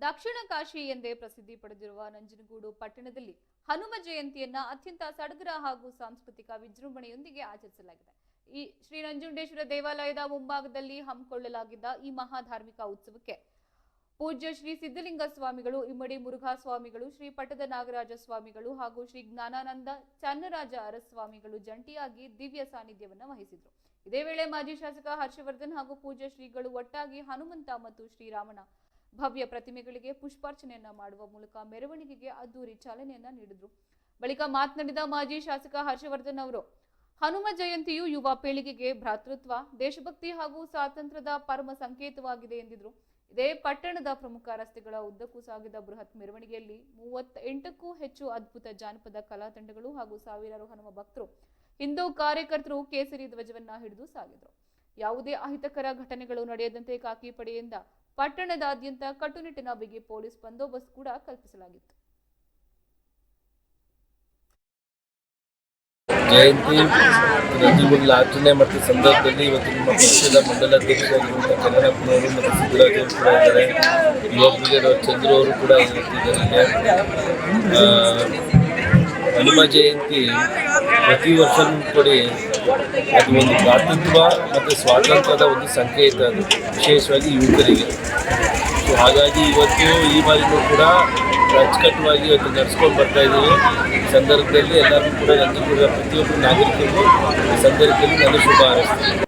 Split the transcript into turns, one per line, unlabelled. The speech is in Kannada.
ದಕ್ಷಿಣ ಕಾಶಿ ಎಂದೇ ಪ್ರಸಿದ್ಧಿ ಪಡೆದಿರುವ ನಂಜನಗೂಡು ಪಟ್ಟಣದಲ್ಲಿ ಹನುಮ ಜಯಂತಿಯನ್ನ ಅತ್ಯಂತ ಸಡಗರ ಹಾಗೂ ಸಾಂಸ್ಕೃತಿಕ ವಿಜೃಂಭಣೆಯೊಂದಿಗೆ ಆಚರಿಸಲಾಗಿದೆ. ಈ ಶ್ರೀ ನಂಜುಂಡೇಶ್ವರ ದೇವಾಲಯದ ಮುಂಭಾಗದಲ್ಲಿ ಹಮ್ಮಿಕೊಳ್ಳಲಾಗಿದ್ದ ಈ ಮಹಾಧಾರ್ಮಿಕ ಉತ್ಸವಕ್ಕೆ ಪೂಜ್ಯ ಶ್ರೀ ಸಿದ್ಧಲಿಂಗ ಸ್ವಾಮಿಗಳು, ಇಮ್ಮಡಿ ಮುರುಘಾ ಸ್ವಾಮಿಗಳು, ಶ್ರೀ ಪಟ್ಟದ ನಾಗರಾಜ ಸ್ವಾಮಿಗಳು ಹಾಗೂ ಶ್ರೀ ಜ್ಞಾನಾನಂದ ಚನ್ನರಾಜ ಅರಸ್ವಾಮಿಗಳು ಜಂಟಿಯಾಗಿ ದಿವ್ಯ ಸಾನ್ನಿಧ್ಯವನ್ನು ವಹಿಸಿದರು. ಇದೇ ವೇಳೆ ಮಾಜಿ ಶಾಸಕ ಹರ್ಷವರ್ಧನ್ ಹಾಗೂ ಪೂಜ್ಯ ಶ್ರೀಗಳು ಒಟ್ಟಾಗಿ ಹನುಮಂತ ಮತ್ತು ಶ್ರೀರಾಮನ ಭವ್ಯ ಪ್ರತಿಮೆಗಳಿಗೆ ಪುಷ್ಪಾರ್ಚನೆಯನ್ನ ಮಾಡುವ ಮೂಲಕ ಮೆರವಣಿಗೆಗೆ ಅದ್ದೂರಿ ಚಾಲನೆಯನ್ನ ನೀಡಿದ್ರು. ಬಳಿಕ ಮಾತನಾಡಿದ ಮಾಜಿ ಶಾಸಕ ಹರ್ಷವರ್ಧನ್ ಅವರು, ಹನುಮ ಜಯಂತಿಯು ಯುವ ಪೀಳಿಗೆಗೆ ಭ್ರಾತೃತ್ವ, ದೇಶಭಕ್ತಿ ಹಾಗೂ ಸ್ವಾತಂತ್ರ್ಯದ ಪರಮ ಸಂಕೇತವಾಗಿದೆ ಎಂದಿದ್ರು. ಇದೇ ಪಟ್ಟಣದ ಪ್ರಮುಖ ರಸ್ತೆಗಳ ಉದ್ದಕ್ಕೂ ಸಾಗಿದ ಬೃಹತ್ ಮೆರವಣಿಗೆಯಲ್ಲಿ 38ಕ್ಕೂ ಹೆಚ್ಚು ಅದ್ಭುತ ಜಾನಪದ ಕಲಾ ತಂಡಗಳು ಹಾಗೂ ಸಾವಿರಾರು ಹನುಮ ಭಕ್ತರು, ಹಿಂದೂ ಕಾರ್ಯಕರ್ತರು ಕೇಸರಿ ಧ್ವಜವನ್ನ ಹಿಡಿದು ಸಾಗಿದ್ರು. ಯಾವುದೇ ಅಹಿತಕರ ಘಟನೆಗಳು ನಡೆಯದಂತೆ ಖಾಕಿ ಪಡೆಯಿಂದ ಪಟ್ಟಣದಾದ್ಯಂತ ಕಟ್ಟುನಿಟ್ಟಿನ ಬಿಗಿ ಪೊಲೀಸ್ ಬಂದೋಬಸ್ತ್ ಕೂಡ ಕಲ್ಪಿಸಲಾಗಿತ್ತು.
ಜಯಂತಿ ನಂಜನಗೂಡಲ್ಲಿ ಆಚರಣೆ ಮತ್ತು ಸಂದರ್ಭದಲ್ಲಿ ಇವತ್ತು ನಮ್ಮ ಪಕ್ಷದ ಮಂಡಲಾಧ್ಯಕ್ಷರಾಗಿರುವಂಥ ಕನ್ನಡಪ್ಪನವರು ಮತ್ತು ಸಿದ್ದರಾಜ್ ಅವರು ಕೂಡ ಇದ್ದಾರೆ. ಯುವ ಬ್ರಿಗೇಡ್ ಚಂದ್ರು ಅವರು ಕೂಡ ಇವತ್ತಿದ್ದಾರೆ. ಹನುಮ ಜಯಂತಿ ಪ್ರತಿ ವರ್ಷವೂ ಕೂಡ ಅದು ಒಂದು ಭ್ರಾತೃತ್ವ ಮತ್ತು ಸ್ವಾತಂತ್ರ್ಯದ ಒಂದು ಸಂಕೇತ, ಅದು ವಿಶೇಷವಾಗಿ ಯುವಕರಿಗೆ. ಸೊ ಹಾಗಾಗಿ ಇವತ್ತು ಈ ಬಾರಿನೂ ಕೂಡ ಅಚ್ಚುಕಟ್ಟುವಾಗಿ ಇವತ್ತು ನಡೆಸ್ಕೊಂಡು ಬರ್ತಾ ಇದ್ದೀವಿ. ಈ ಸಂದರ್ಭದಲ್ಲಿ ಎಲ್ಲರಿಗೂ ಕೂಡ ನಂಜನಗೂಡಿನ ಪ್ರತಿಯೊಬ್ಬರು ನಾಗರಿಕರಿಗೂ ಈ ಸಂದರ್ಭದಲ್ಲಿ ನಾನು ಶುಭ ಹಾರೈಸ್ತೀನಿ.